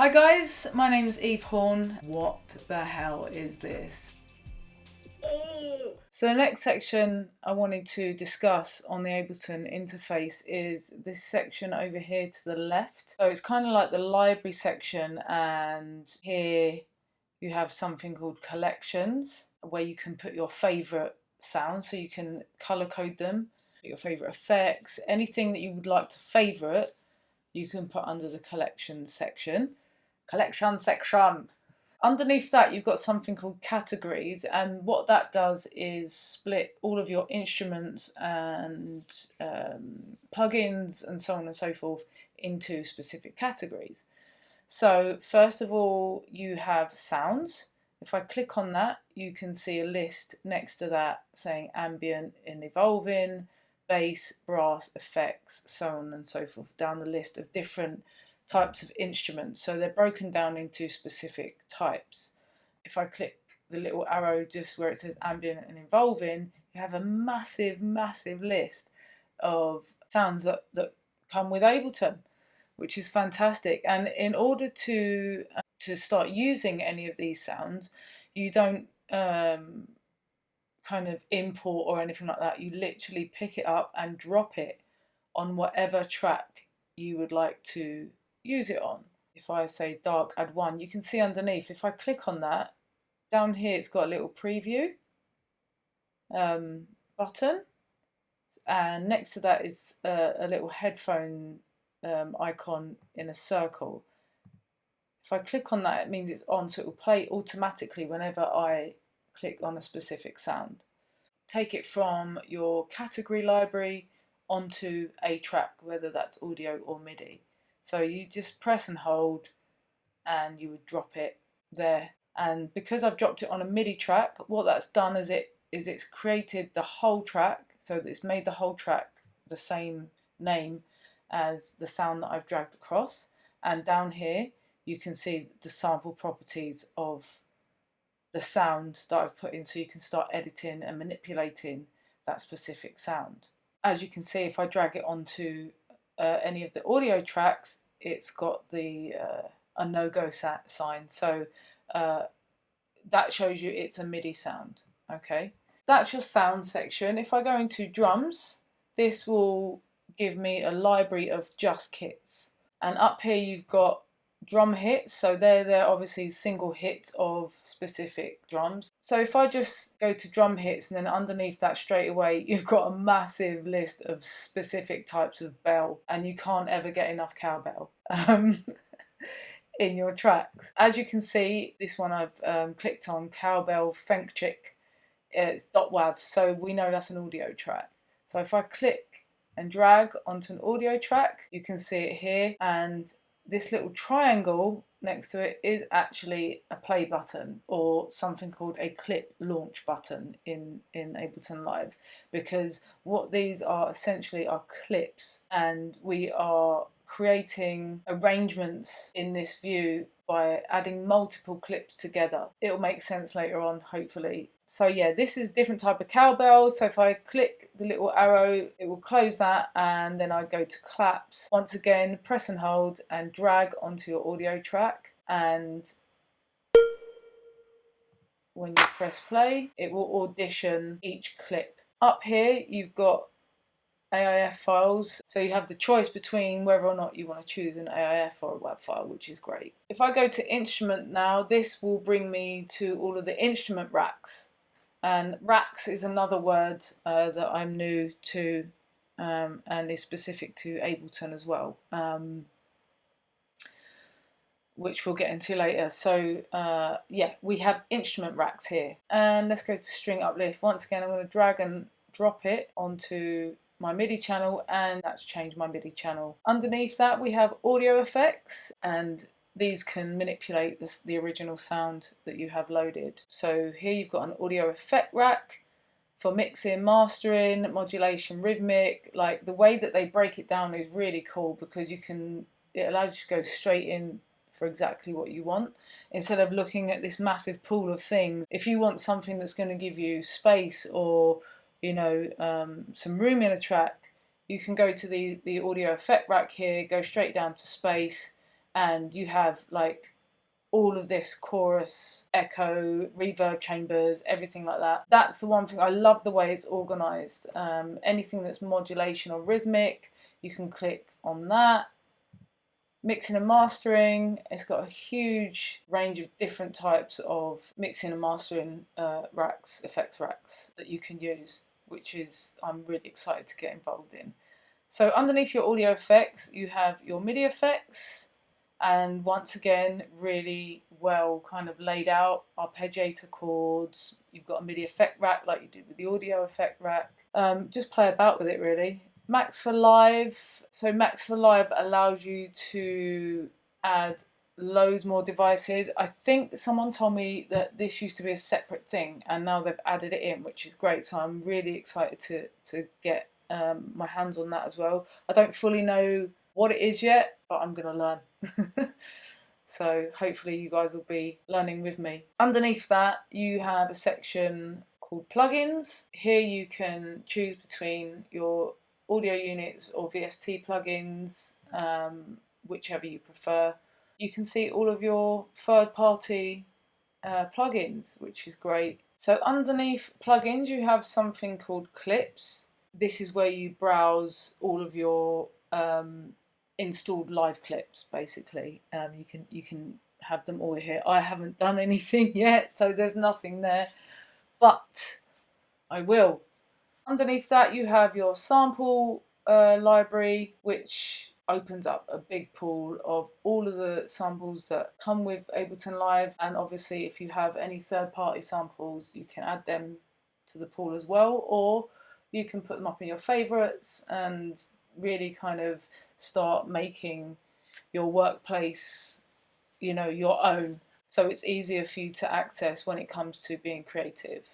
Hi guys, my name's Eve Horn. What the hell is this? So the next section I wanted to discuss on the Ableton interface is this section over here to the left. So it's kind of like the library section, and here you have something called collections where you can put your favourite sounds, so you can colour code them, put your favourite effects, anything that you would like to favourite you can put under the collection section. Underneath that, you've got something called categories, and what that does is split all of your instruments and plugins and so on and so forth into specific categories. So first of all, you have sounds. If I click on that, you can see a list next to that saying ambient and evolving, bass, brass, effects, so on and so forth, down the list of different types of instruments. So they're broken down into specific types. If I click the little arrow just where it says ambient and evolving, you have a massive list of sounds that come with Ableton, which is fantastic. And in order to start using any of these sounds, you don't kind of import or anything like that. You literally pick it up and drop it on whatever track you would like to use it on. If I say dark, add one, you can see underneath, if I click on that, down here it's got a little preview button, and next to that is a little headphone icon in a circle. If I click on that, it means it's on, so it will play automatically whenever I click on a specific sound. Take it from your category library onto a track, whether that's audio or MIDI. So you just press and hold and you would drop it there. And because I've dropped it on a MIDI track, what that's done is it's created the whole track, so that it's made the whole track the same name as the sound that I've dragged across. And down here you can see the sample properties of the sound that I've put in, so you can start editing and manipulating that specific sound. As you can see, if I drag it onto any of the audio tracks, it's got the a no-go sign, so that shows you it's a MIDI sound. Okay, that's your sound section. If I go into drums, this will give me a library of just kits, and up here you've got drum hits, so they're obviously single hits of specific drums. So if I just go to drum hits, and then underneath that straight away you've got a massive list of specific types of bell, and you can't ever get enough cowbell in your tracks. As you can see, this one I've clicked on, cowbell funk chick, it's .wav, so we know that's an audio track. So if I click and drag onto an audio track, you can see it here, and this little triangle next to it is actually a play button, or something called a clip launch button in Ableton Live, because what these are essentially are clips, and we are creating arrangements in this view by adding multiple clips together. It'll make sense later on, hopefully. So yeah, this is different type of cowbell. So if I click the little arrow, it will close that, and then I go to claps. Once again, press and hold and drag onto your audio track, and when you press play, it will audition each clip. Up here, you've got AIF files, so you have the choice between whether or not you want to choose an AIF or a WAV file, which is great. If I go to instrument now, this will bring me to all of the instrument racks, and racks is another word that I'm new to, and is specific to Ableton as well, which we'll get into later. So yeah, we have instrument racks here, and let's go to string uplift. Once again, I'm going to drag and drop it onto my MIDI channel, and that's changed my MIDI channel. Underneath that we have audio effects, and these can manipulate the original sound that you have loaded. So here you've got an audio effect rack for mixing, mastering, modulation, rhythmic. Like, the way that they break it down is really cool, because it allows you to go straight in for exactly what you want, instead of looking at this massive pool of things. If you want something that's going to give you space, or some room in a track, you can go to the audio effect rack here, go straight down to space, and you have like all of this chorus, echo, reverb chambers, everything like that. That's the one thing. I love the way it's organized. Anything that's modulation or rhythmic, you can click on that. Mixing and mastering, it's got a huge range of different types of mixing and mastering racks, effects racks that you can use, which is I'm really excited to get involved in. So underneath your audio effects, you have your MIDI effects, and once again, really well kind of laid out, arpeggiator chords. You've got a MIDI effect rack like you did with the audio effect rack. Just play about with it really. Max for Live. So Max for Live allows you to add loads more devices. I think someone told me that this used to be a separate thing and now they've added it in, which is great. So I'm really excited to get my hands on that as well. I don't fully know what it is yet, but I'm going to learn. So hopefully you guys will be learning with me. Underneath that, you have a section called plugins. Here you can choose between your audio units or VST plugins, whichever you prefer. You can see all of your third-party plugins, which is great. So underneath plugins, you have something called clips. This is where you browse all of your installed live clips. Basically, you can have them all here. I haven't done anything yet, so there's nothing there, but I will. Underneath that, you have your sample library, which opens up a big pool of all of the samples that come with Ableton Live. And obviously, if you have any third-party samples, you can add them to the pool as well, or you can put them up in your favorites and really kind of start making your workplace, you know, your own. So it's easier for you to access when it comes to being creative.